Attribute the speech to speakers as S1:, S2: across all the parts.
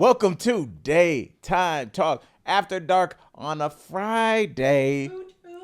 S1: Welcome to Daytime Talk After Dark on a Friday.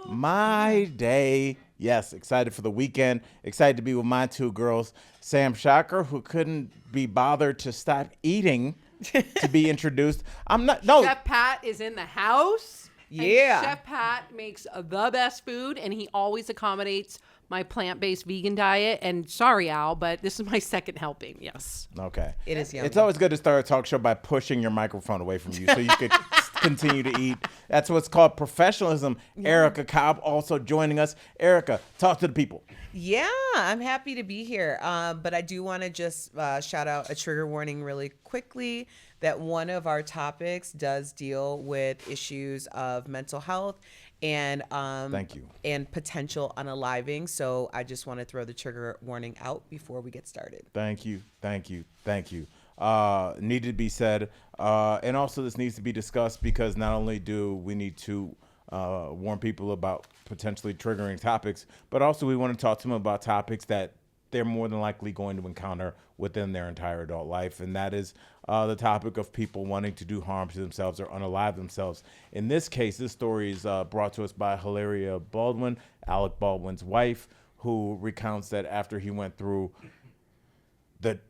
S1: My day. Yes, excited for the weekend. Excited to be with my two girls, Sam Shocker, who couldn't be bothered to stop eating to be introduced.
S2: Chef Pat is in the house.
S3: Yeah.
S2: And Chef Pat makes the best food, and he always accommodates my plant-based vegan diet. And sorry, Al, but this is my second helping. Yes.
S1: Okay.
S3: It is yummy.
S1: It's always good to start a talk show by pushing your microphone away from you so you could continue to eat. That's what's called professionalism. Yeah. Erica Cobb also joining us. Erica, talk to the people.
S3: Yeah, I'm happy to be here. But I do want to just shout out a trigger warning really quickly that one of our topics does deal with issues of mental health and
S1: thank you,
S3: and potential unaliving. So I just want to throw the trigger warning out before we get started.
S1: Thank you. Needed to be said. And also this needs to be discussed because not only do we need to warn people about potentially triggering topics, but also we want to talk to them about topics that they're more than likely going to encounter within their entire adult life. And that is the topic of people wanting to do harm to themselves or unalive themselves. In this case, this story is brought to us by Hilaria Baldwin, Alec Baldwin's wife, who recounts that after he went through the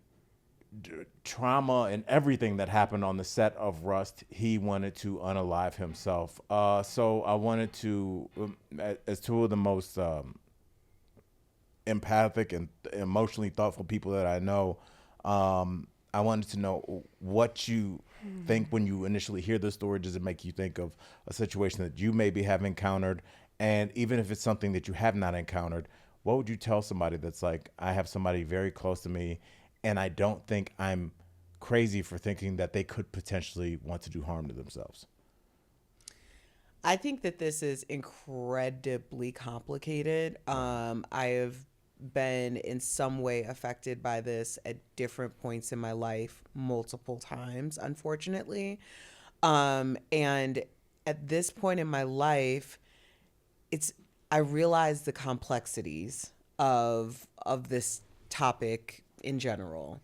S1: trauma and everything that happened on the set of Rust, he wanted to unalive himself. So I wanted to, as two of the most empathic and emotionally thoughtful people that I know, I wanted to know what you think when you initially hear the story. Does it make you think of a situation that you maybe have encountered? And even if it's something that you have not encountered, what would you tell somebody that's like, I have somebody very close to me and I don't think I'm crazy for thinking that they could potentially want to do harm to themselves?
S3: I think that this is incredibly complicated. I have been in some way affected by this at different points in my life multiple times, unfortunately. And at this point in my life, I realize the complexities of this topic in general.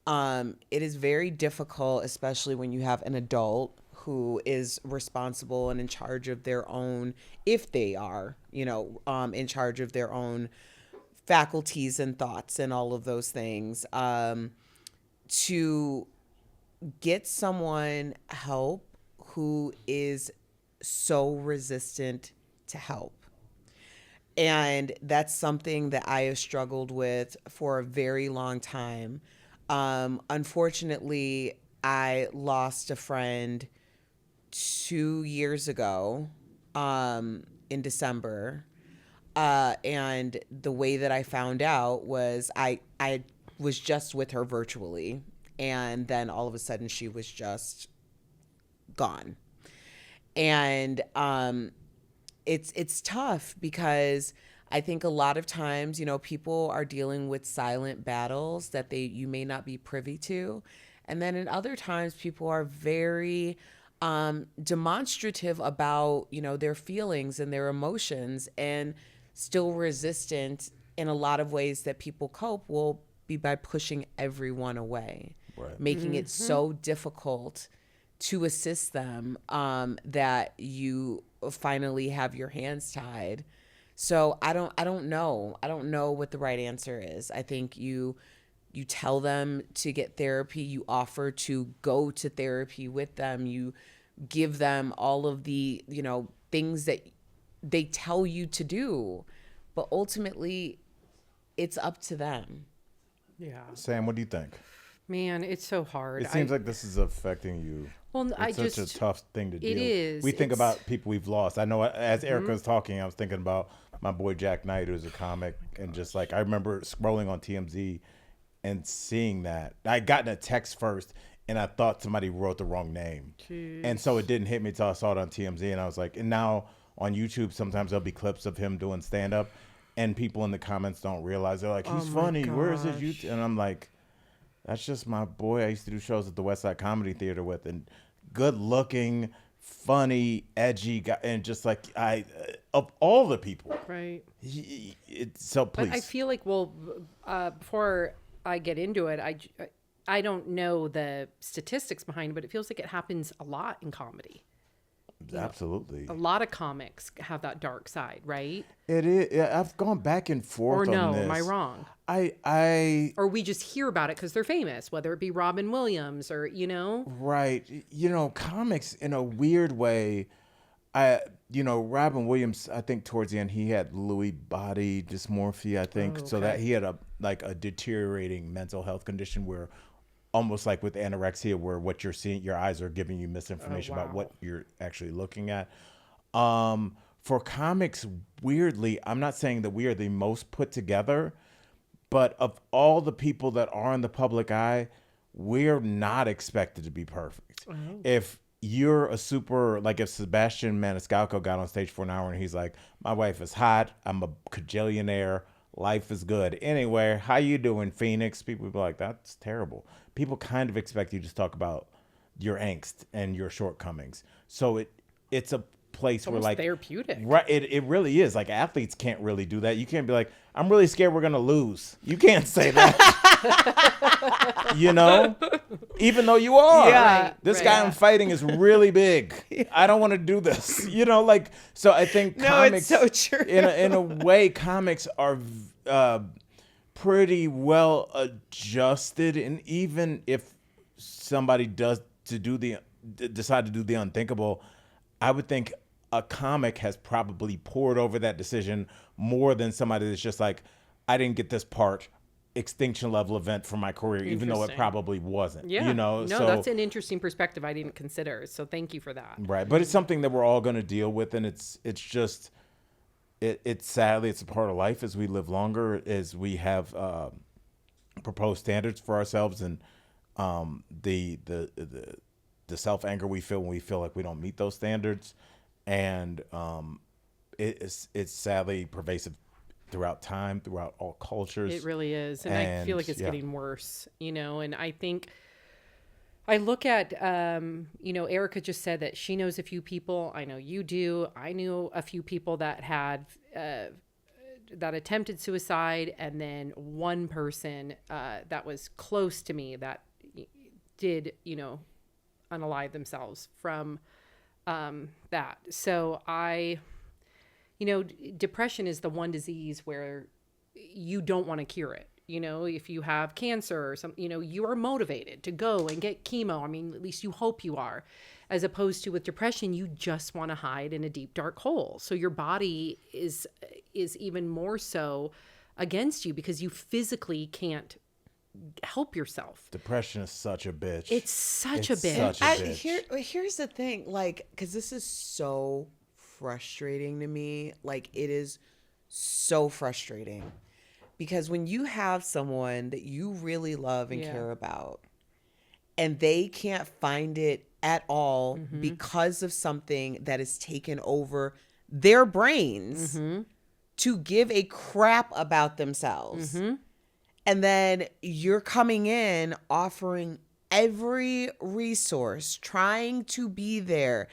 S3: It is very difficult, especially when you have an adult who is responsible and in charge of their own, if they are, in charge of their own faculties and thoughts and all of those things, to get someone help who is so resistant to help. And that's something that I have struggled with for a very long time. Unfortunately, I lost a friend 2 years ago in December. And the way that I found out was I was just with her virtually. And then all of a sudden she was just gone. And it's tough because I think a lot of times, people are dealing with silent battles that you may not be privy to. And then in other times, people are very demonstrative about, their feelings and their emotions, and still resistant in a lot of ways that people cope will be by pushing everyone away, right, making it so difficult to assist them that you finally have your hands tied. So I don't know. I don't know what the right answer is. I think you tell them to get therapy. You offer to go to therapy with them. You give them all of the, things that they tell you to do. But ultimately, it's up to them.
S2: Yeah.
S1: Sam, what do you think?
S2: Man, it's so hard.
S1: It seems like this is affecting you.
S2: Well,
S1: it's such a tough thing to do.
S2: It is.
S1: We think about people we've lost. I know as Erica was talking, I was thinking about my boy Jack Knight, who's a comic, and just like I remember scrolling on TMZ and seeing that. I gotten a text first, and I thought somebody wrote the wrong name. Jeez. And so it didn't hit me until I saw it on TMZ, and I was like, and now on YouTube, sometimes there'll be clips of him doing stand-up, and people in the comments don't realize. They're like, he's funny. Where is his YouTube? And I'm like, that's just my boy I used to do shows at the West Side Comedy Theater with, and good-looking, funny, edgy guy, and just like of all the people.
S2: Right.
S1: So please.
S2: But I feel like, before I get into it, I don't know the statistics behind it, but it feels like it happens a lot in comedy.
S1: Absolutely.
S2: A lot of comics have that dark side, right?
S1: It is. Yeah, I've gone back and
S2: Or
S1: forth
S2: no,
S1: on this.
S2: am I wrong?
S1: I
S2: Or we just hear about it because they're famous, whether it be Robin Williams or,
S1: right. Comics in a weird way. Robin Williams, I think towards the end he had Lewy body dysmorphia, I think, so that he had a deteriorating mental health condition where almost like with anorexia where what you're seeing, your eyes are giving you misinformation about what you're actually looking at. For comics, weirdly, I'm not saying that we are the most put together, but of all the people that are in the public eye, we're not expected to be perfect. If you're a super, like if Sebastian Maniscalco got on stage for an hour and he's like, my wife is hot, I'm a cajillionaire, life is good. Anyway, how you doing, Phoenix? People would be like, that's terrible. People kind of expect you to talk about your angst and your shortcomings. So it's a place where like
S2: therapeutic.
S1: Right, it really is. Like athletes can't really do that. You can't be like, I'm really scared we're gonna lose. You can't say that. Even though you are.
S3: Yeah.
S1: This guy I'm fighting is really big. I don't want to do this. So I think comics,
S3: it's so true.
S1: in a way, comics are pretty well adjusted, and even if somebody decide to do the unthinkable, I would think a comic has probably poured over that decision more than somebody that's just like, I didn't get this part, extinction level event for my career, even though it probably wasn't.
S2: Yeah. No,
S1: so
S2: that's an interesting perspective I didn't consider. So thank you for that.
S1: right, but it's something that we're all going to deal with, and it's just it's sadly it's a part of life as we live longer, as we have proposed standards for ourselves, and the self anger we feel when we feel like we don't meet those standards, and it's sadly pervasive throughout time, throughout all cultures.
S2: It really is, and I feel like it's getting worse. And I think I look at Erica just said that she knows a few people. I know you do. I knew a few people that had that attempted suicide, and then one person that was close to me that did unalive themselves from that. So depression is the one disease where you don't want to cure it. If you have cancer or something, you are motivated to go and get chemo. I mean, at least you hope you are, as opposed to with depression, you just want to hide in a deep, dark hole. So your body is even more so against you because you physically can't help yourself.
S1: Depression is such a bitch.
S2: It's such a bitch.
S3: Here's the thing, because this is so frustrating to me. It is so frustrating because when you have someone that you really love and care about, and they can't find it at all because of something that has taken over their brains to give a crap about themselves. And then you're coming in offering every resource, trying to be there,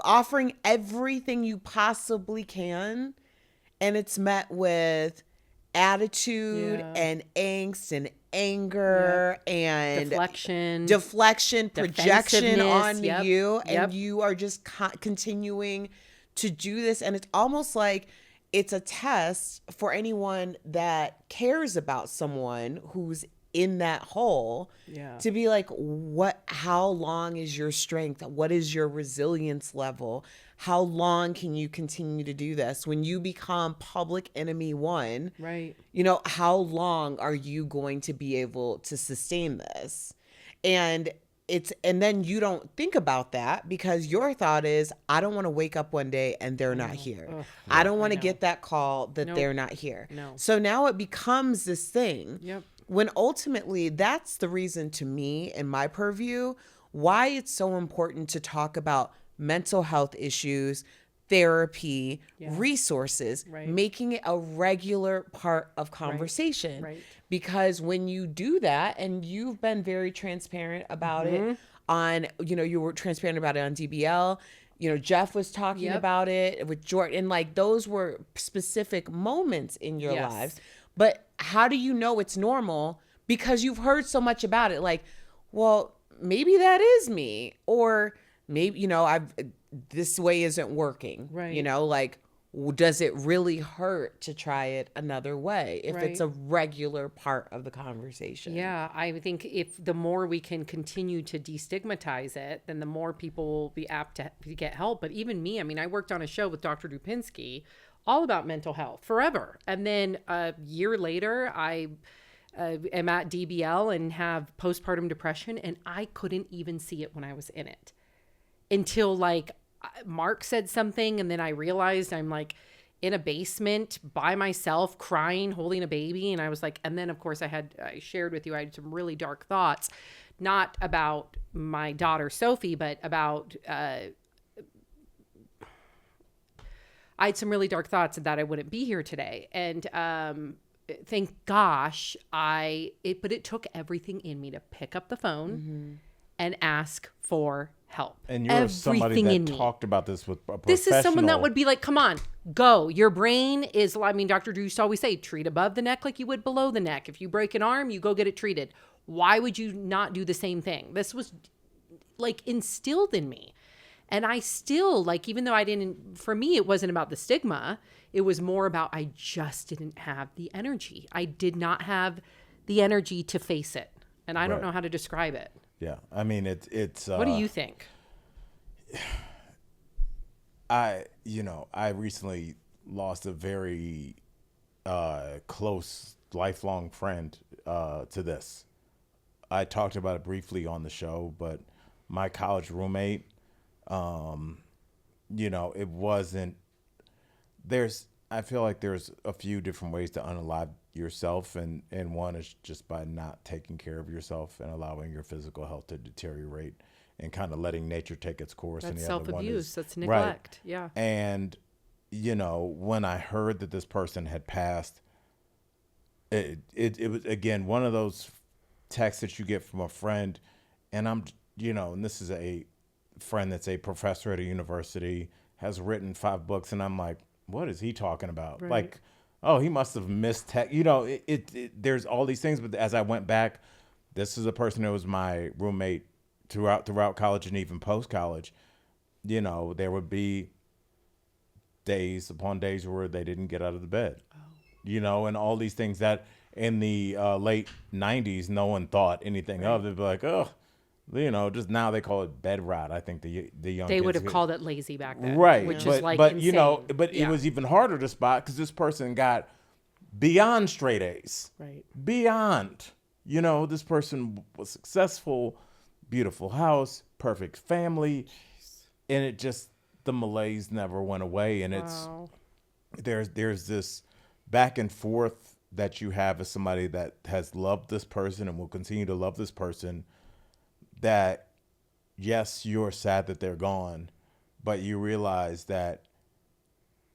S3: offering everything you possibly can. And it's met with attitude and angst and anger and deflection, projection on you. And you are just continuing to do this. And it's almost like it's a test for anyone that cares about someone who's in that hole to be like, how long is your strength? What is your resilience level? How long can you continue to do this? When you become public enemy one,
S2: right?
S3: How long are you going to be able to sustain this? And then you don't think about that because your thought is, I don't want to wake up one day and they're not here. I don't want to get that call that they're not here. So now it becomes this thing when ultimately that's the reason, to me, in my purview, why it's so important to talk about mental health issues, therapy, resources, making it a regular part of conversation. Right. Because when you do that, and you've been very transparent about it on, you were transparent about it on DBL, Jeff was talking about it with Jordan, and those were specific moments in your lives. But how do you know it's normal? because you've heard so much about it. Like, well, maybe that is me, or maybe, you know, this way isn't working.
S2: Right.
S3: You know, like, does it really hurt to try it another way if it's a regular part of the conversation?
S2: Yeah, I think if the more we can continue to destigmatize it, then the more people will be apt to get help. But even me, I mean, I worked on a show with Dr. Dupinsky all about mental health forever. And then a year later, I am at DBL and have postpartum depression, and I couldn't even see it when I was in it until like Mark said something, and then I realized I'm like in a basement by myself crying, holding a baby. And I was like, and then of course I shared with you, I had some really dark thoughts, not about my daughter Sophie, but about I had some really dark thoughts that I wouldn't be here today. And thank gosh but it took everything in me to pick up the phone and ask for help.
S1: And you're somebody that talked about this with a professional.
S2: This is someone that would be like, come on, go. Your brain is, I mean, Dr. Drew used to always say, treat above the neck like you would below the neck. If you break an arm, you go get it treated. Why would you not do the same thing? This was like instilled in me. And I still, like, even though for me, it wasn't about the stigma. It was more about, I just didn't have the energy. I did not have the energy to face it. And I don't know how to describe it.
S1: Yeah. I mean, it's
S2: what do you think?
S1: I recently lost a very close, lifelong friend to this. I talked about it briefly on the show, but my college roommate, it wasn't, I feel like there's a few different ways to unalive yourself, and one is just by not taking care of yourself and allowing your physical health to deteriorate and kind of letting nature take its course.
S2: That's
S1: and the
S2: self-abuse. That's neglect.
S1: Right.
S2: Yeah.
S1: And, when I heard that this person had passed, it was, again, one of those texts that you get from a friend. And I'm, and this is a friend that's a professor at a university, has written 5 books. And I'm like, what is he talking about?
S2: Right.
S1: Like, oh, he must have missed tech. There's all these things. But as I went back, this is a person that was my roommate throughout college and even post-college. There would be days upon days where they didn't get out of the bed. Oh. And all these things that in the late 90s, no one thought anything of. They'd be like, oh, just now they call it bed rot. I think the young
S2: they
S1: kids
S2: would have called it lazy back then,
S1: right?
S2: Which is like
S1: but
S2: insane.
S1: It was even harder to spot because this person got beyond straight A's,
S2: right?
S1: Beyond, this person was successful, beautiful house, perfect family, and the malaise never went away, and there's this back and forth that you have as somebody that has loved this person and will continue to love this person. That, yes, you're sad that they're gone, but you realize that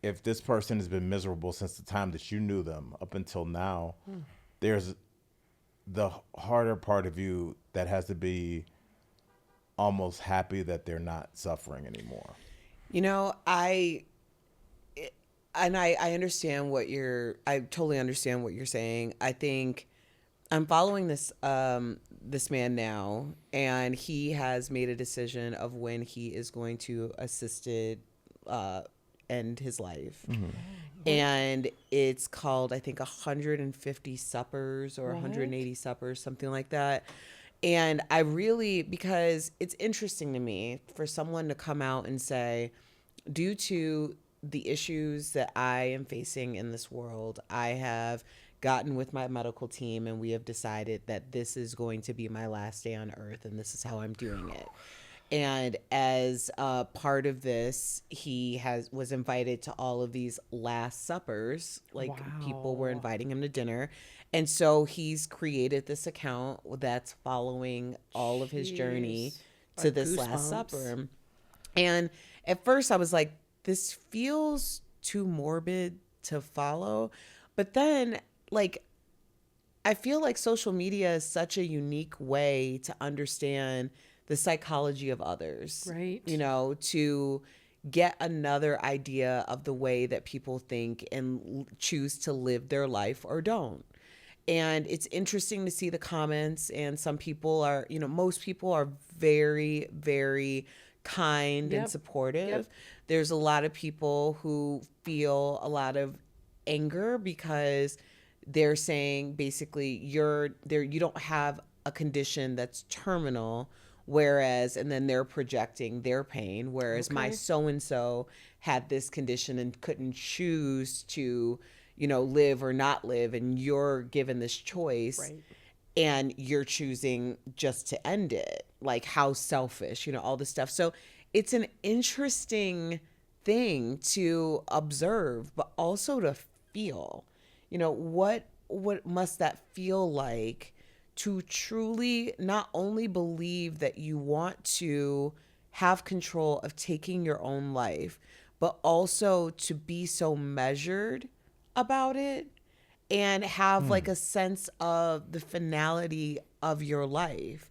S1: if this person has been miserable since the time that you knew them up until now, there's the harder part of you that has to be almost happy that they're not suffering anymore.
S3: I understand I totally understand what you're saying. I think I'm following this man now, and he has made a decision of when he is going to assisted end his life. Mm-hmm. And it's called, I think, 150 suppers or 180 suppers, something like that. And I really, because it's interesting to me for someone to come out and say, due to the issues that I am facing in this world, I have gotten with my medical team and we have decided that this is going to be my last day on earth and this is how I'm doing it. And as part of this, he was invited to all of these last suppers. Like, people were inviting him to dinner. And so he's created this account that's following all of his journey to this last supper. And at first I was like, this feels too morbid to follow. But then, like, I feel like social media is such a unique way to understand the psychology of others,
S2: right?
S3: To get another idea of the way that people think and choose to live their life or don't. And it's interesting to see the comments, and some people are, most people are very, very kind and supportive. There's a lot of people who feel a lot of anger because they're saying basically you don't have a condition that's terminal, whereas, and then they're projecting their pain, whereas my so-and-so had this condition and couldn't choose to, live or not live, and you're given this choice.
S2: Right.
S3: And you're choosing just to end it. Like, how selfish, all this stuff. So it's an interesting thing to observe, but also to feel. What must that feel like to truly not only believe that you want to have control of taking your own life, but also to be so measured about it and have like a sense of the finality of your life.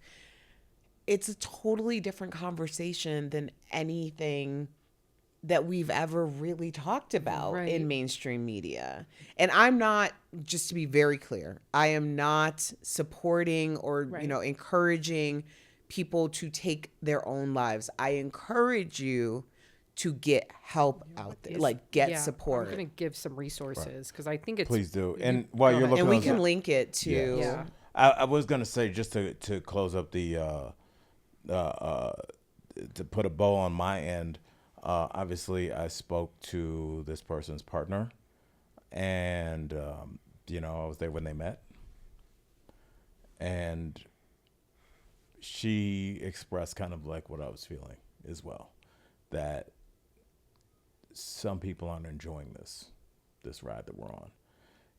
S3: It's a totally different conversation than anything that we've ever really talked about in mainstream media. And I'm not, just to be very clear, I am not supporting or, encouraging people to take their own lives. I encourage you to get help out there, like get support.
S2: I'm going to give some resources because I think it's...
S1: Please do. And while you're looking,
S3: and we can link it to...
S2: Yeah.
S1: I was going to say, just to close up to put a bow on my end, obviously I spoke to this person's partner, and, I was there when they met. And she expressed kind of like what I was feeling as well, that some people aren't enjoying this ride that we're on.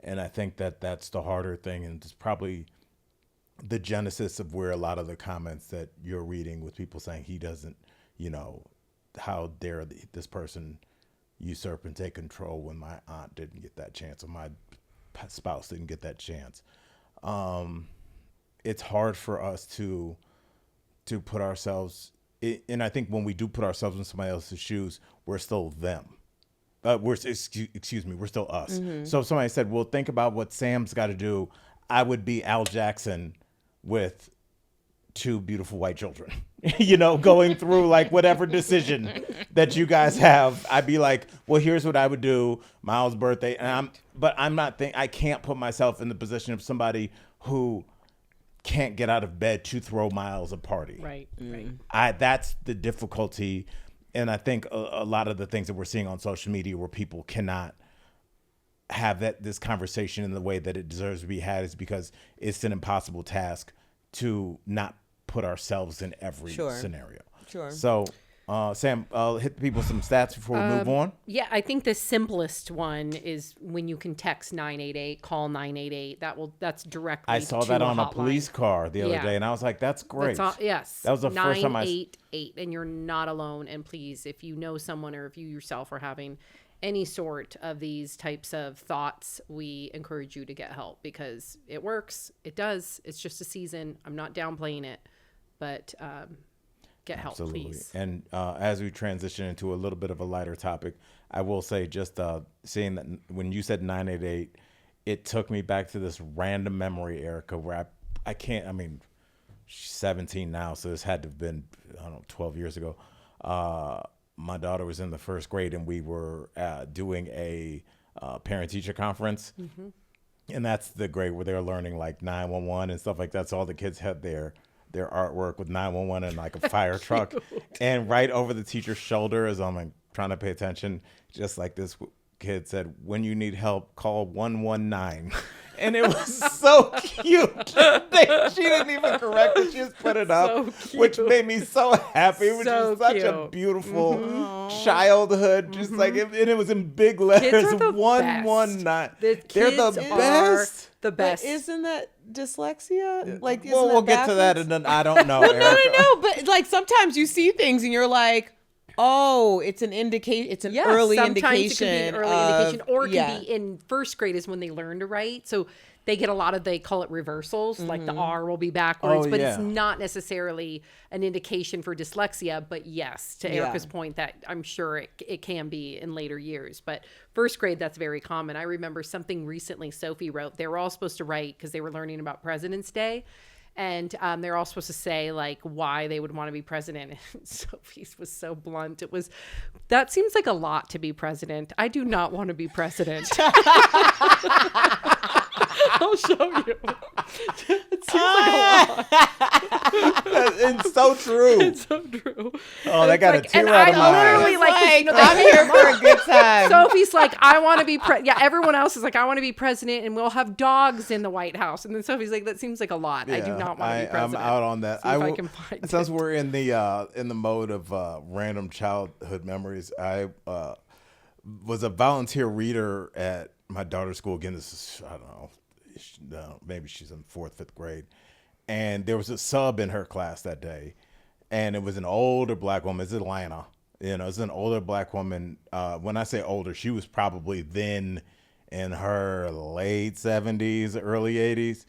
S1: And I think that that's the harder thing, and it's probably the genesis of where a lot of the comments that you're reading with people saying he doesn't, how dare this person usurp and take control when my aunt didn't get that chance or my spouse didn't get that chance. It's hard for us to put ourselves, and I think when we do put ourselves in somebody else's shoes, we're still them. We're still us. Mm-hmm. So if somebody said, well, think about what Sam's got to do, I would be Al Jackson with 2 beautiful white children, going through like whatever decision that you guys have. I'd be like, well, here's what I would do. Miles' birthday. I can't put myself in the position of somebody who can't get out of bed to throw Miles a party.
S2: Right.
S1: That's the difficulty. And I think a lot of the things that we're seeing on social media where people cannot have this conversation in the way that it deserves to be had is because it's an impossible task to not put ourselves in every scenario.
S3: Sure.
S1: So, Sam, hit people some stats before we move on.
S2: Yeah, I think the simplest one is when you can text 988, call 988. That's directly.
S1: I saw that on a police car the other day, and I was like, "That's great."
S2: Yes,
S1: that was the first time
S2: 988, and you're not alone. And please, if you know someone or if you yourself are having any sort of these types of thoughts, we encourage you to get help because it works. It does. It's just a season. I'm not downplaying it, but get help, please. And
S1: as we transition into a little bit of a lighter topic, I will say just seeing that when you said 988, it took me back to this random memory, Erica, where I can't, I mean, she's 17 now, so this had to have been, 12 years ago. My daughter was in the first grade, and we were doing a parent-teacher conference. Mm-hmm. And that's the grade where they're learning like 911 and stuff like that. So all the kids had their artwork with 911 and like a fire truck. And right over the teacher's shoulder, as I'm like trying to pay attention, just like this kid said, when you need help, call 119. And it was so cute. She didn't even correct it. She just put it up, which made me so happy. It was just such a beautiful childhood. Just like, and it was in big letters. 119. They're the best.
S2: The best.
S3: But isn't that dyslexia? Like,
S1: we'll get to that, and then I don't know.
S3: No, but like sometimes you see things and you're like, Oh, it's an indication. It's an early indication.
S2: Sometimes it can be an early indication, or it can be in first grade is when they learn to write. So they get a lot of, they call it reversals, like the R will be backwards, but it's not necessarily an indication for dyslexia. But yes, to Erica's point, that I'm sure it can be in later years. But first grade, that's very common. I remember something recently Sophie wrote. They were all supposed to write because they were learning about President's Day. And they're all supposed to say, like, why they would want to be president. And Sophie's was so blunt. It was, that seems like a lot to be president. I do not want to be president. I'll show you. It seems like a lot.
S1: It's so true.
S2: It's so true.
S1: Oh, that got a tear out of my
S2: eye. Like,
S3: I'm here for a good time.
S2: Sophie's like, I want to be everyone else is like, I want to be president, and we'll have dogs in the White House. And then Sophie's like, that sems like a lot. Yeah, I do not want to be president.
S1: I'm out on that.
S2: See if I can find it.
S1: Since we're in the mode of random childhood memories, I was a volunteer reader at my daughter's school. Again, this is, I don't know, maybe she's in 4th, 5th grade. And there was a sub in her class that day. And it was an older black woman. It's Atlanta. It's an older black woman. When I say older, she was probably then in her late 70s, early 80s.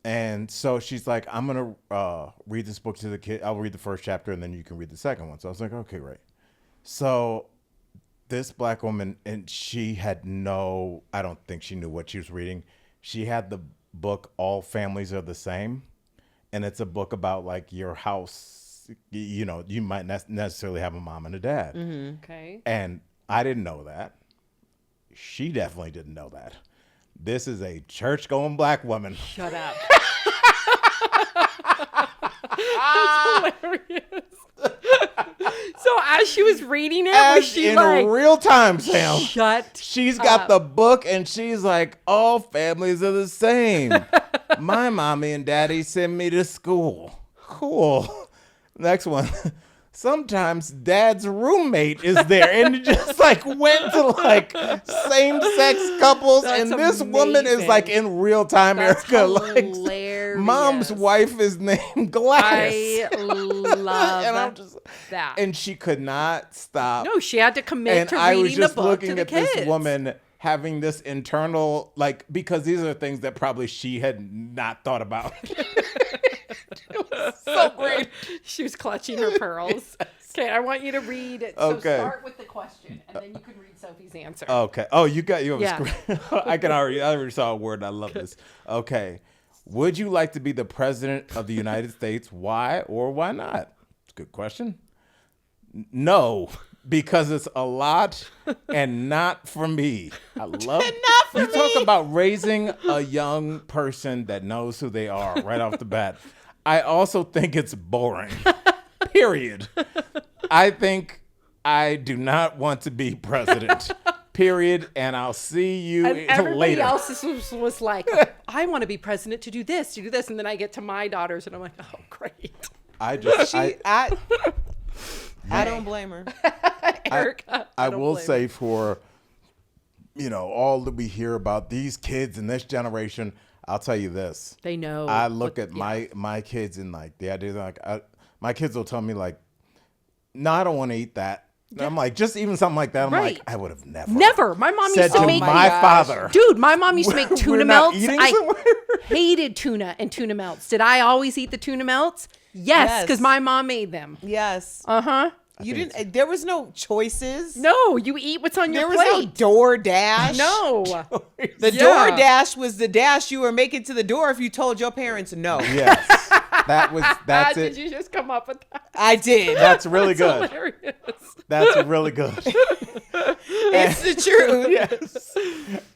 S1: And so she's like, I'm going to read this book to the kid. I'll read the first chapter and then you can read the second one. So I was like, okay, great. So this black woman, and she had I don't think she knew what she was reading. She had the book, All Families Are the Same. And it's a book about like your house. You might not necessarily have a mom and a dad.
S2: Mm-hmm. Okay.
S1: And I didn't know that. She definitely didn't know that. This is a church-going black woman.
S2: Shut up. That's hilarious. So as she was reading it, was she
S1: in
S2: like
S1: real time, Sam? She's got
S2: up.
S1: the book and she's like, all families are the same. My mommy and daddy send me to school. Cool. Next one. Sometimes dad's roommate is there, and it just like went to like same-sex couples.
S2: That's
S1: and this
S2: amazing.
S1: woman is like in real time,
S2: That's
S1: Erica.
S2: hilarious.
S1: Like mom's wife is named Gladys.
S2: I love
S1: and I'm just,
S2: that.
S1: And she could not stop.
S2: No, she had to commit
S1: and
S2: to
S1: I
S2: reading
S1: was just
S2: the book
S1: looking
S2: to the
S1: at
S2: kids.
S1: this woman having this internal, like, because these are things that probably she had not thought about. It was so great.
S2: She was clutching her pearls. Okay, I want you to read it. So start with the question, and then you can read Sophie's answer.
S1: Okay. Oh, you have a screen. I already saw a word. I love this. Okay. Would you like to be the president of the United States? Why or why not? It's a good question. No, because it's a lot and not for me. I love you. Talk about raising a young person that knows who they are right off the bat. I also think it's boring. Period. I think I do not want to be president. Period. And I'll see you
S2: and everybody
S1: later.
S2: else was like, I want to be president to do this. And then I get to my daughters and I'm like, oh, great.
S3: I don't blame her.
S2: Erica,
S1: I will say for, all that we hear about these kids in this generation, I'll tell you this.
S2: They know.
S1: I look at my kids and like the idea like my kids will tell me like, no, I don't want to eat that. And I'm like, just even something like that. I'm like, I would have never.
S2: My mom
S1: said
S2: used to make
S1: my father.
S2: Dude, my mom used to make tuna melts.
S1: I
S2: hated tuna and tuna melts. Did I always eat the tuna melts? Yes, because my mom made them.
S3: Yes.
S2: Uh-huh.
S3: You didn't. There was no choices.
S2: No, you eat what's on your plate.
S3: There was no DoorDash.
S2: No.
S3: The DoorDash was the dash you were making to the door if you told your parents no.
S1: Yes. That's it.
S2: Did you just come up with that?
S3: I did.
S1: That's really good.
S2: Hilarious.
S1: That's really good.
S3: It's the truth.
S1: Yes.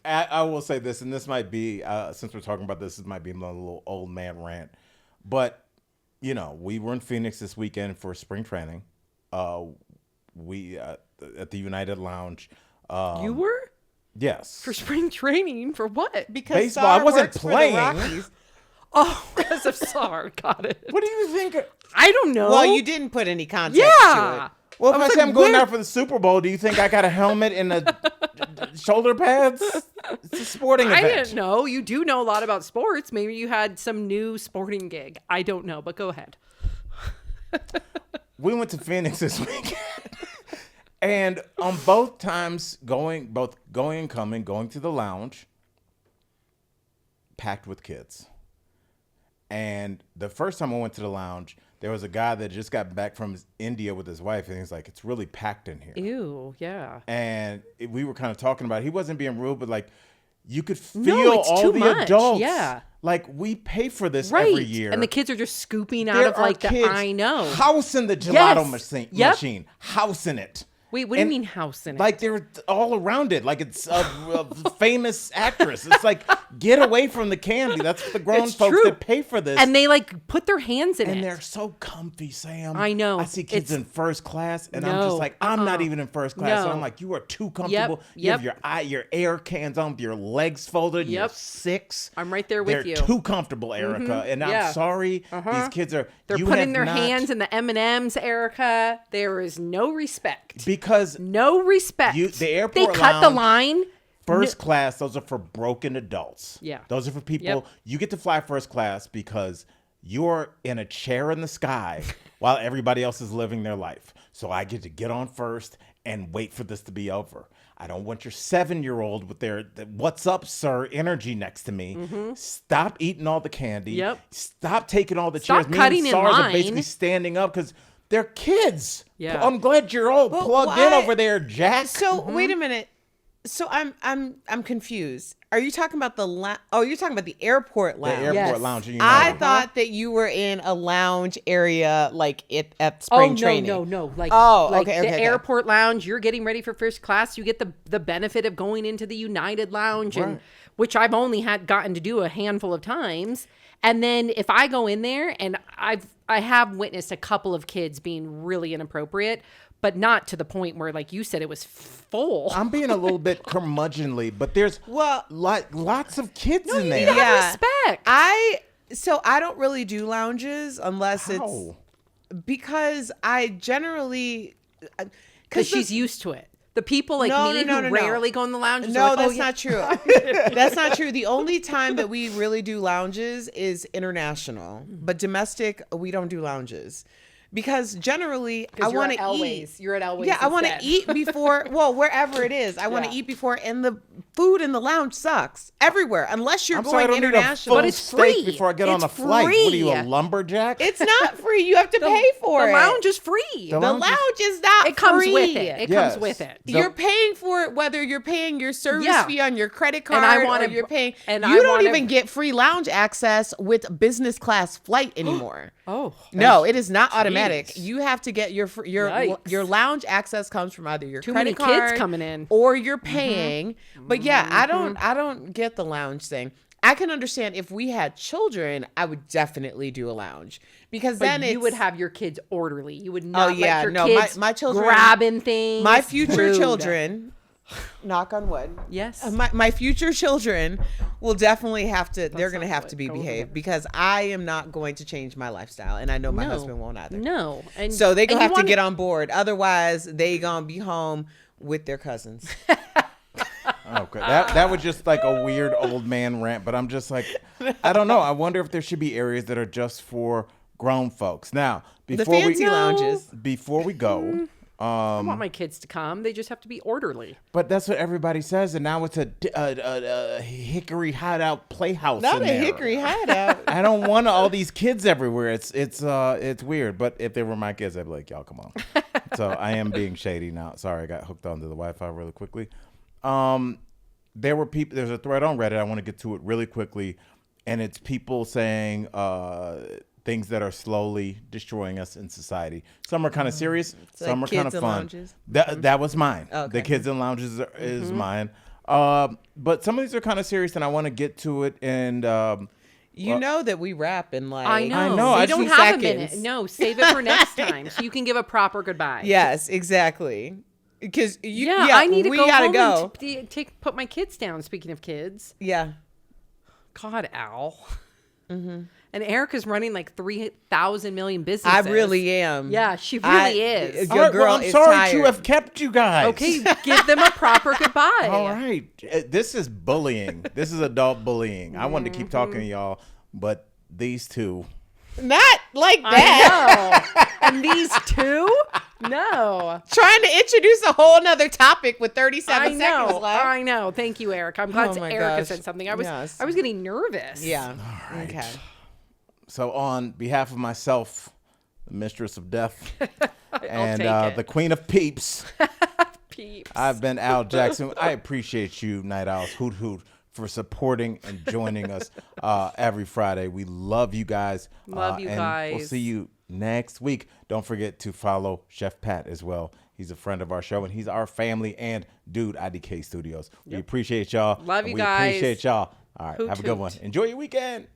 S1: I will say this, and this might be, since we're talking about this might be a little old man rant. But, we were in Phoenix this weekend for spring training. We at the United Lounge.
S2: You were?
S1: Yes.
S2: For spring training? For what?
S3: Because
S1: baseball. I wasn't playing.
S2: Oh, because of SAR. Got it.
S1: What do you think?
S2: I don't know.
S3: Well, you didn't put any context to it.
S1: Well, if I say I'm going out for the Super Bowl, do you think I got a helmet and shoulder pads? It's a sporting event.
S2: I didn't know. You do know a lot about sports. Maybe you had some new sporting gig. I don't know, but go ahead.
S1: We went to Phoenix this weekend. And on both times, going and coming, going to the lounge, packed with kids. And the first time I went to the lounge, there was a guy that just got back from India with his wife, and he's like, it's really packed in here.
S2: Ew, yeah.
S1: And we were kind of talking about it. He wasn't being rude, but like, you could feel all the adults.
S2: Yeah.
S1: Like, we pay for this every year.
S2: And the kids are just scooping out of like the, I know.
S1: House in the gelato machine. House in it.
S2: Wait, what do you mean house in it?
S1: Like, they're all around it. Like, it's a famous actress. It's like, get away from the candy. That's what the grown folks that pay for this.
S2: And they, like, put their hands in it.
S1: And they're so comfy, Sam.
S2: I know.
S1: I see kids in first class, and I'm just like, I'm not even in first class. And I'm like, you are too comfortable. You have your air cans on with your legs folded. You're 6.
S2: I'm right there with you.
S1: They're too comfortable, Erica. And I'm sorry. These kids are...
S2: They're putting their hands in the M&Ms, Erica. There is no respect.
S1: Because
S2: no respect.
S1: The airport
S2: they cut
S1: lounge,
S2: the line.
S1: First class, those are for broken adults.
S2: Yeah.
S1: Those are for people. You get to fly first class because you're in a chair in the sky while everybody else is living their life. So I get to get on first and wait for this to be over. I don't want your 7-year-old with their "what's up, sir" energy next to me. Stop eating all the candy. Stop taking all the chairs.
S2: Cutting
S1: Me and SARS
S2: in line.
S1: are basically standing up because they're kids.
S2: Yeah.
S1: I'm glad you're all plugged in over there, Jack.
S3: So wait a minute. So I'm confused. Are you talking about you're talking about the airport lounge?
S1: The airport lounge.
S3: I thought that you were in a lounge area like at spring training.
S2: No. Like,
S3: okay.
S2: Airport lounge, you're getting ready for first class. You get the benefit of going into the United Lounge, and which I've only gotten to do a handful of times. And then if I go in there, and I have witnessed a couple of kids being really inappropriate, but not to the point where, like you said, it was full.
S1: I'm being a little bit curmudgeonly, but there's lots of kids in there.
S2: You need to have respect.
S3: I don't really do lounges unless it's because I generally
S2: because she's used to it. The people like me who rarely go in the lounges.
S3: No,
S2: like,
S3: that's not true. That's not true. The only time that we really do lounges is international, but domestic we don't do lounges. Because generally, I want to eat.
S2: You're at Elway's.
S3: Yeah, I want to eat before. Well, wherever it is, I want to eat before. And the food in the lounge sucks everywhere, unless you're going international.
S1: But it's free before I get on a flight. What are you, a lumberjack?
S3: It's not free. You have to pay for it.
S2: The lounge is free.
S3: The lounge is not free.
S2: It comes with it. It comes with it.
S3: You're paying for it whether you're paying your service fee on your credit card or you're paying.
S2: And
S3: you don't even get free lounge access with business class flight anymore. No, it is not automatic. You have to get your lounge access comes from either your credit card,
S2: kids coming in,
S3: or you're paying. But I don't get the lounge thing. I can understand if we had children, I would definitely do a lounge because then
S2: you would have your kids orderly. You would not let your kids
S3: my children
S2: grabbing things.
S3: My future children. Knock on wood.
S2: Yes.
S3: My future children will definitely have to, they're going to have to be behaved because I am not going to change my lifestyle. And I know my husband won't either.
S2: No. And
S3: so they're going to have to get on board. Otherwise, they going to be home with their cousins.
S1: Okay. That was just like a weird old man rant. But I'm just like, I don't know. I wonder if there should be areas that are just for grown folks. Now, before
S3: the fancy lounges.
S1: Before we go.
S2: I want my kids to come. They just have to be orderly.
S1: But that's what everybody says, and now it's a hickory hideout playhouse.
S3: Not a hickory hideout.
S1: I don't want all these kids everywhere. It's weird. But if they were my kids, I'd be like, y'all come on. So I am being shady now. Sorry, I got hooked onto the Wi-Fi really quickly. There were people. There's a thread on Reddit. I want to get to it really quickly, and it's people saying things that are slowly destroying us in society. Some are kind of serious. Some are kind of fun. That was mine. Okay. The kids in lounges is mine. But some of these are kind of serious, and I want to get to it. And
S3: you know that we rap in like
S2: I know. We don't have a minute. No, save it for next time so you can give a proper goodbye.
S3: Yes, exactly. Because
S2: I need to go home and put my kids down. Speaking of kids, God, Al. And Erica's running like 3,000 million businesses.
S3: I really am.
S2: Yeah, she really is.
S3: Your girl
S1: I'm
S3: is
S1: sorry
S3: tired.
S1: to have kept you guys.
S2: Okay, give them a proper goodbye.
S1: All right. This is bullying. This is adult bullying. I wanted to keep talking to y'all, but these two.
S3: Not like that.
S2: I know. And these two? No.
S3: Trying to introduce a whole nother topic with 37 seconds left.
S2: I know. Thank you, Eric. I'm glad Erica said something. I was getting nervous.
S3: Yeah.
S1: Right.
S3: Okay.
S1: So on behalf of myself, the mistress of death, and
S2: take it.
S1: the queen of peeps,
S2: Peeps.
S1: I've been Al Jackson. I appreciate you, Night Owls, Hoot Hoot, for supporting and joining us every Friday. We love you guys.
S2: Love you
S1: and
S2: guys.
S1: We'll see you next week. Don't forget to follow Chef Pat as well. He's a friend of our show, and he's our family and dude, IDK Studios. We appreciate y'all.
S2: Love you
S1: we
S2: guys.
S1: appreciate y'all. All right,
S2: Hoot
S1: have a good
S2: hoot.
S1: one. Enjoy your weekend.